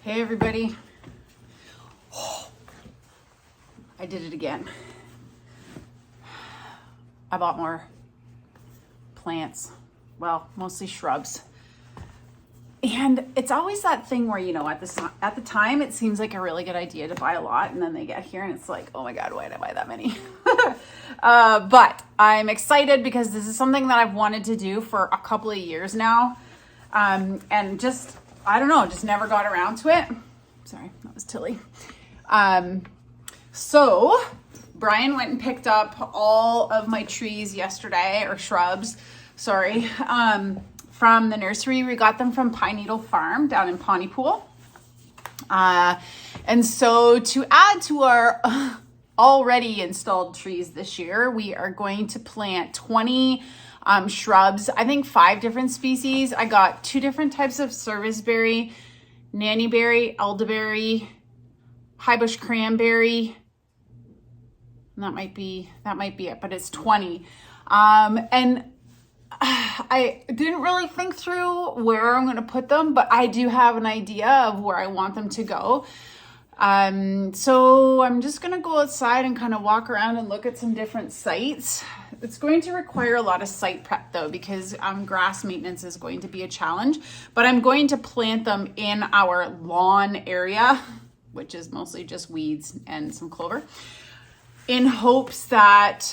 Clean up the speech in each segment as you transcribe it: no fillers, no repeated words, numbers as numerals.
Hey everybody. I did it again. I bought more plants. Well, mostly shrubs. And it's always that thing where, at the time, it seems like a really good idea to buy a lot. And then they get here and it's like, oh my God, why did I buy that many? But I'm excited because this is something that I've wanted to do for a couple of years now. And just, I don't know, just never got around to it. Sorry, that was Tilly. So Brian went and picked up all of my trees yesterday, or shrubs, sorry, from the nursery. We got them from Pine Needle Farm down in Pontypool. And so to add to our already installed trees this year, we are going to plant 20 shrubs, I think 5 different species. I got 2 different types of serviceberry, nannyberry, elderberry, highbush cranberry. And that might be it, but it's 20. And I didn't really think through where I'm going to put them, but I do have an idea of where I want them to go. So I'm just going to go outside and kind of walk around and look at some different sites. It's going to require a lot of site prep though, because grass maintenance is going to be a challenge, but I'm going to plant them in our lawn area, which is mostly just weeds and some clover, in hopes that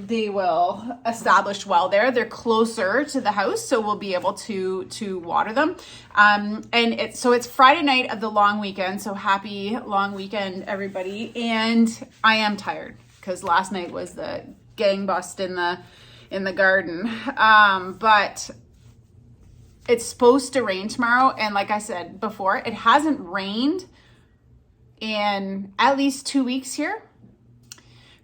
they will establish well there. They're closer to the house, so we'll be able to water them. And it's Friday night of the long weekend, so happy long weekend, everybody. And I am tired because last night was the gang bust in the garden. But it's supposed to rain tomorrow, and like I said before, it hasn't rained in at least 2 weeks here.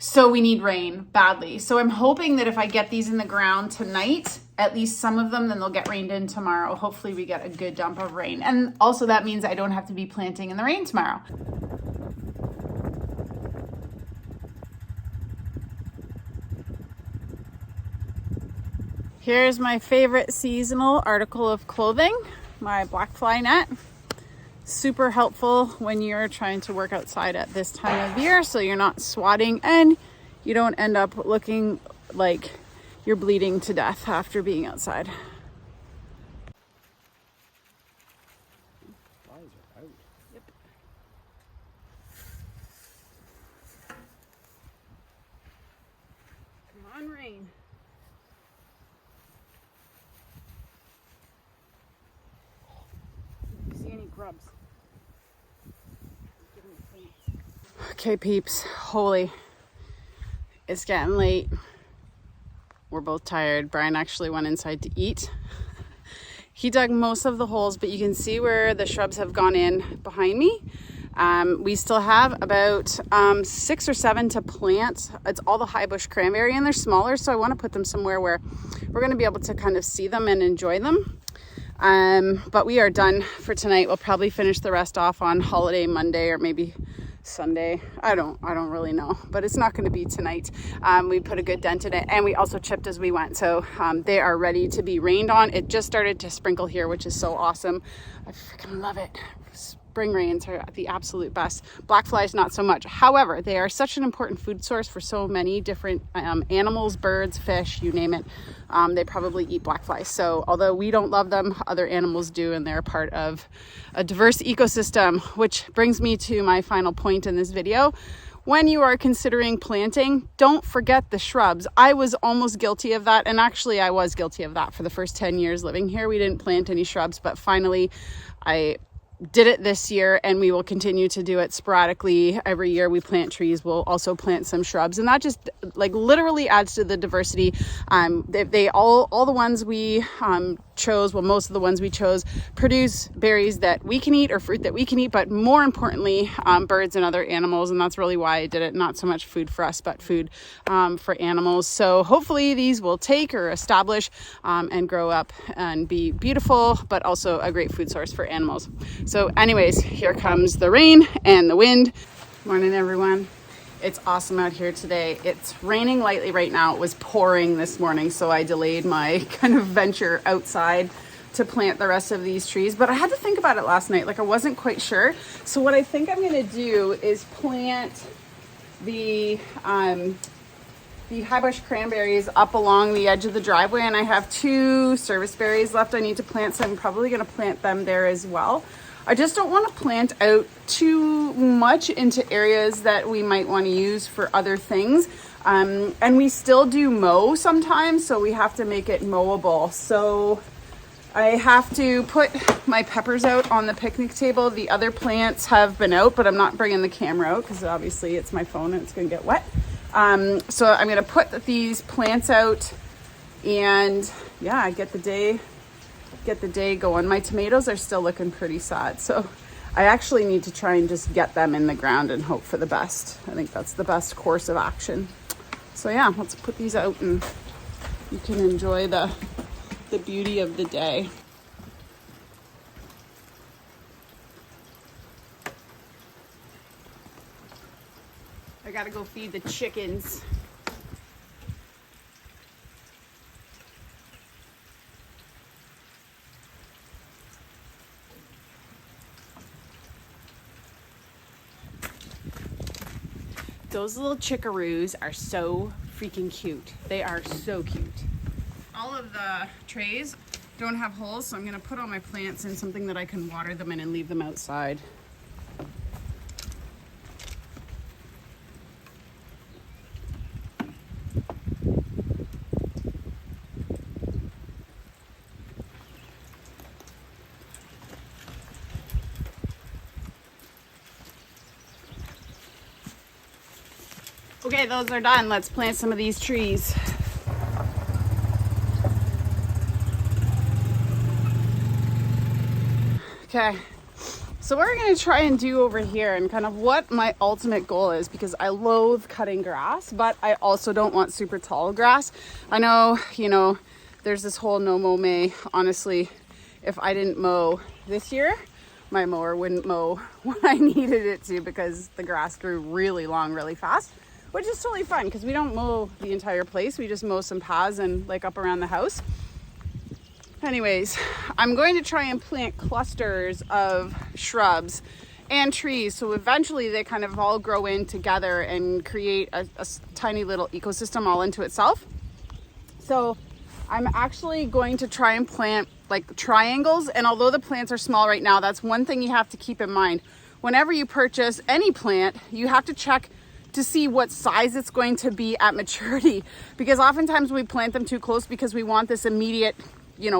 So we need rain badly. So I'm hoping that if I get these in the ground tonight, at least some of them, then they'll get rained in tomorrow. Hopefully we get a good dump of rain. And also that means I don't have to be planting in the rain tomorrow. Here's my favorite seasonal article of clothing, my black fly net. Super helpful when you're trying to work outside at this time of year, so you're not swatting and you don't end up looking like you're bleeding to death after being outside. Flies are out. Yep. Come on, rain. Do you see any grubs? Okay, peeps, holy, it's getting late. We're both tired. Brian actually went inside to eat. He dug most of the holes, but you can see where the shrubs have gone in behind me. We still have about 6 or 7 to plant. It's all the highbush cranberry, and they're smaller, so I want to put them somewhere where we're going to be able to kind of see them and enjoy them. But we are done for tonight. We'll probably finish the rest off on holiday Monday or maybe Sunday. I don't really know, but it's not going to be tonight. We put a good dent in it, and we also chipped as we went, so they are ready to be rained on. It just started to sprinkle here, which is so awesome. I freaking love it. Spring rains are the absolute best. Black flies, not so much. However, they are such an important food source for so many different animals, birds, fish, you name it. They probably eat black flies. So although we don't love them, other animals do, and they're part of a diverse ecosystem, which brings me to my final point in this video. When you are considering planting, don't forget the shrubs. I was almost guilty of that, and actually I was guilty of that for the first 10 years living here. We didn't plant any shrubs, but finally I did it this year, and we will continue to do it sporadically. Every year we plant trees, we'll also plant some shrubs, and that just like literally adds to the diversity. They all the ones we chose, well, most of the ones we chose produce berries that we can eat or fruit that we can eat, but more importantly, birds and other animals. And that's really why I did it. Not so much food for us, but food for animals. So hopefully these will take or establish and grow up and be beautiful, but also a great food source for animals. So anyways, here comes the rain and the wind. Morning, everyone. It's awesome out here today. It's raining lightly right now. It was pouring this morning, so I delayed my kind of venture outside to plant the rest of these trees, but I had to think about it last night. Like, I wasn't quite sure. So what I think I'm gonna do is plant the high bush cranberries up along the edge of the driveway, and I have 2 service berries left I need to plant, so I'm probably gonna plant them there as well. I just don't want to plant out too much into areas that we might want to use for other things. And we still do mow sometimes, so we have to make it mowable. So I have to put my peppers out on the picnic table. The other plants have been out, but I'm not bringing the camera out because obviously it's my phone and it's going to get wet. So I'm going to put these plants out and yeah, get the day going. My tomatoes are still looking pretty sad, so I actually need to try and just get them in the ground and hope for the best. I think that's the best course of action. So yeah, let's put these out and you can enjoy the beauty of the day. I gotta go feed the chickens. Those little chickaroos are so freaking cute. They are so cute. All of the trays don't have holes, so I'm gonna put all my plants in something that I can water them in and leave them outside. Okay, those are done. Let's plant some of these trees. Okay, so what we're gonna try and do over here and kind of what my ultimate goal is, because I loathe cutting grass, but I also don't want super tall grass. I know, there's this whole no mow May. Honestly, if I didn't mow this year, my mower wouldn't mow when I needed it to because the grass grew really long, really fast. Which is totally fun because we don't mow the entire place. We just mow some paths and like up around the house. Anyways, I'm going to try and plant clusters of shrubs and trees. So eventually they kind of all grow in together and create a tiny little ecosystem all into itself. So I'm actually going to try and plant like triangles. And although the plants are small right now, that's one thing you have to keep in mind. Whenever you purchase any plant, you have to check to see what size it's going to be at maturity, because oftentimes we plant them too close because we want this immediate,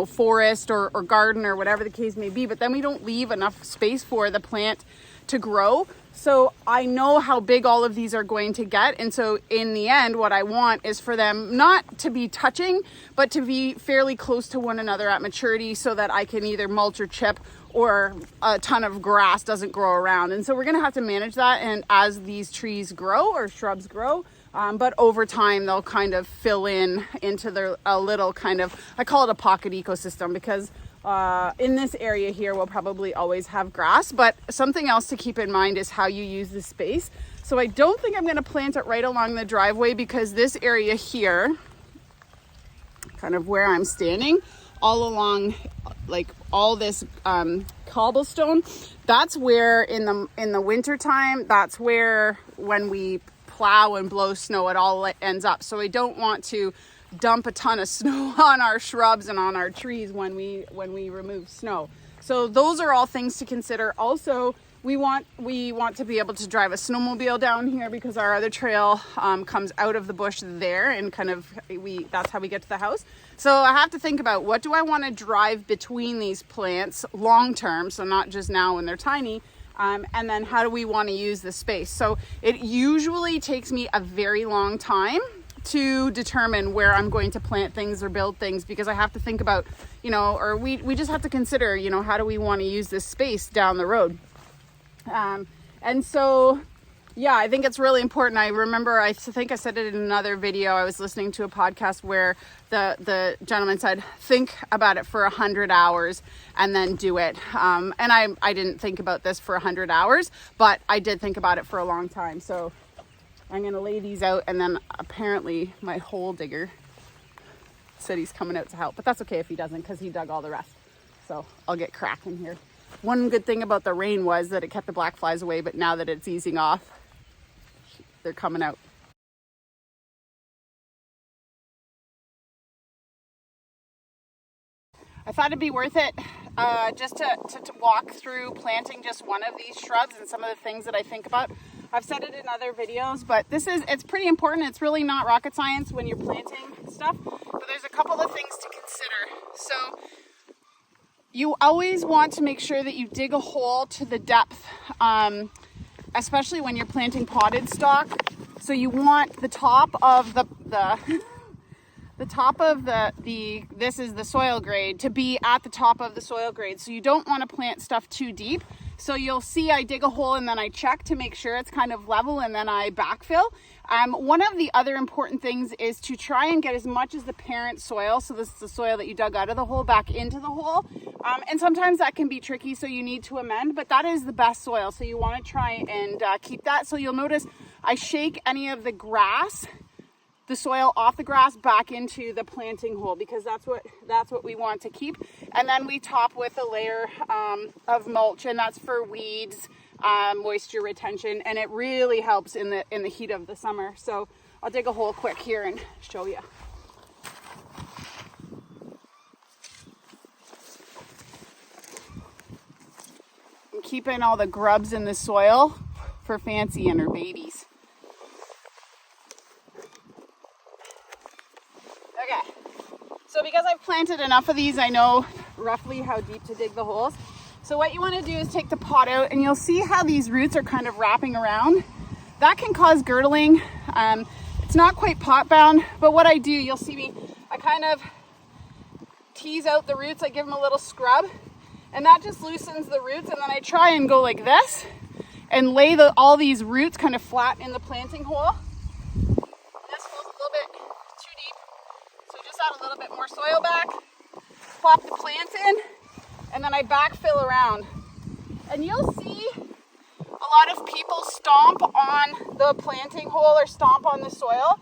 forest or garden or whatever the case may be, but then we don't leave enough space for the plant to grow. So I know how big all of these are going to get, and so in the end what I want is for them not to be touching, but to be fairly close to one another at maturity so that I can either mulch or chip or a ton of grass doesn't grow around. And so we're gonna have to manage that, and as these trees grow or shrubs grow, but over time they'll kind of fill into a little kind of, I call it a pocket ecosystem, because in this area here we'll probably always have grass. But something else to keep in mind is how you use the space. So I don't think I'm going to plant it right along the driveway, because this area here, kind of where I'm standing, all along like all this cobblestone, that's where in the winter time, that's where when we plow and blow snow, it all ends up. So I don't want to dump a ton of snow on our shrubs and on our trees when we remove snow. So those are all things to consider. Also, we want to be able to drive a snowmobile down here, because our other trail comes out of the bush there, and kind of that's how we get to the house. So I have to think about, what do I want to drive between these plants long term, so not just now when they're tiny, and then how do we want to use the space. So it usually takes me a very long time to determine where I'm going to plant things or build things, because I have to think about, or we just have to consider, how do we want to use this space down the road. And so, yeah, I think it's really important. I remember, I think I said it in another video. I was listening to a podcast where the gentleman said, think about it for 100 hours and then do it. And I didn't think about this for 100 hours, but I did think about it for a long time. So I'm going to lay these out, and then apparently my hole digger said he's coming out to help, but that's okay if he doesn't, because he dug all the rest. So I'll get cracking here. One good thing about the rain was that it kept the black flies away, but now that it's easing off, they're coming out. I thought it'd be worth it just to walk through planting just one of these shrubs and some of the things that I think about. I've said it in other videos, but it's pretty important. It's really not rocket science when you're planting stuff, but there's a couple of things to consider. So you always want to make sure that you dig a hole to the depth, especially when you're planting potted stock. So you want the top of the top of this is the soil grade, to be at the top of the soil grade. So you don't want to plant stuff too deep. So you'll see I dig a hole and then I check to make sure it's kind of level, and then I backfill. One of the other important things is to try and get as much as the parent soil, so this is the soil that you dug out of the hole, back into the hole. And sometimes that can be tricky, so you need to amend, but that is the best soil. So you want to try and keep that. So you'll notice I shake any of the grass, the soil off the grass, back into the planting hole, because that's what we want to keep. And then we top with a layer of mulch, and that's for weeds, moisture retention, and it really helps in the heat of the summer. So I'll dig a hole quick here and show you. I'm keeping all the grubs in the soil for Fancy and her babies. Okay, so because I've planted enough of these, I know roughly how deep to dig the holes. So what you want to do is take the pot out, and you'll see how these roots are kind of wrapping around. That can cause girdling. It's not quite pot bound, but what I do, you'll see me, I kind of tease out the roots. I give them a little scrub, and that just loosens the roots. And then I try and go like this and lay all these roots kind of flat in the planting hole. This hole's a little bit too deep, so just add a little bit more soil back, plop the plants in, and then I backfill around. And you'll see a lot of people stomp on the planting hole or stomp on the soil,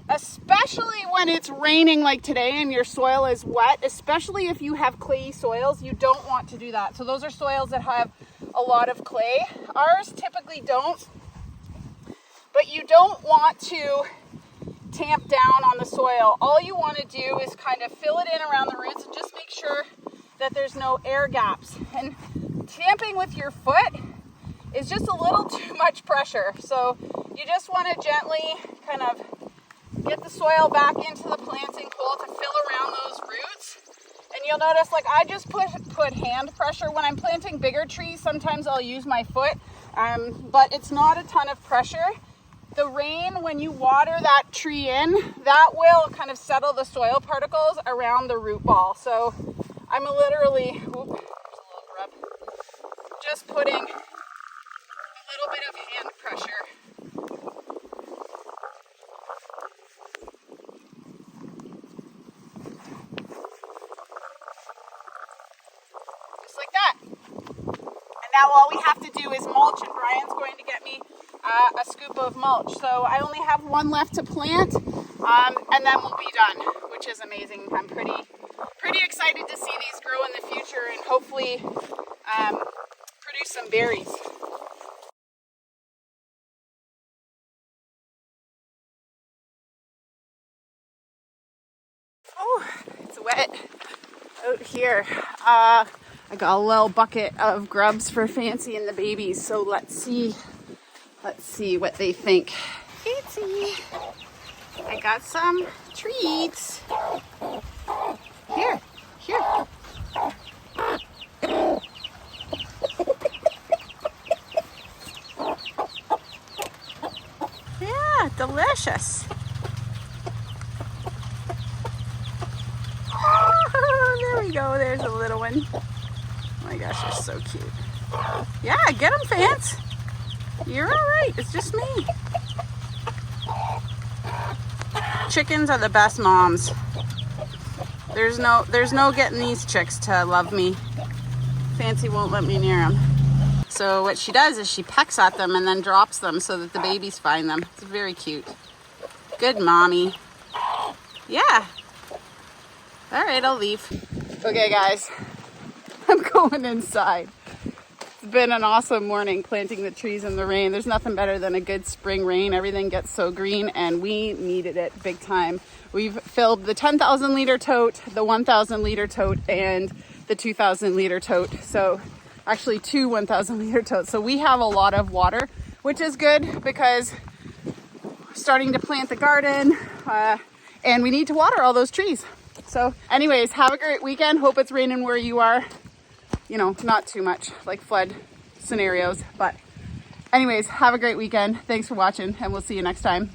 especially when it's raining like today and your soil is wet. Especially if you have clayey soils, you don't want to do that. So those are soils that have a lot of clay. Ours typically don't, but you don't want to tamp down on the soil. All you want to do is kind of fill it in around the roots and just make sure that there's no air gaps. And tamping with your foot is just a little too much pressure. So you just want to gently kind of get the soil back into the planting hole to fill around those roots. And you'll notice, like, I just put hand pressure. When I'm planting bigger trees, sometimes I'll use my foot, but it's not a ton of pressure. The rain, when you water that tree in, that will kind of settle the soil particles around the root ball. So I'm literally, there's a little grub, just putting a little bit of hand pressure. Just like that. And now all we have to do is mulch, and Brian's going to get me a scoop of mulch. So I only have one left to plant, and then we'll be done, which is amazing. I'm pretty excited to see these grow in the future and hopefully produce some berries. Oh, it's wet out here. I got a little bucket of grubs for Fancy and the babies, so let's see what they think. Fancy, I got some treats. Here. Yeah, delicious. Oh, there we go. There's a little one. Oh my gosh, they're so cute. Yeah, get them, Fance. You're all right. It's just me. Chickens are the best moms. There's no getting these chicks to love me. Fancy won't let me near them. So what she does is she pecks at them and then drops them so that the babies find them. It's very cute. Good mommy. Yeah. All right, I'll leave. Okay, guys. I'm going inside. It's been an awesome morning planting the trees in the rain. There's nothing better than a good spring rain. Everything gets so green and we needed it big time. We've filled the 10,000 liter tote, the 1,000 liter tote, and the 2,000 liter tote. So actually 2 1,000 liter totes. So we have a lot of water, which is good because we're starting to plant the garden and we need to water all those trees. So anyways, have a great weekend. Hope it's raining where you are. You know, not too much like flood scenarios, but anyways, have a great weekend. Thanks for watching and we'll see you next time.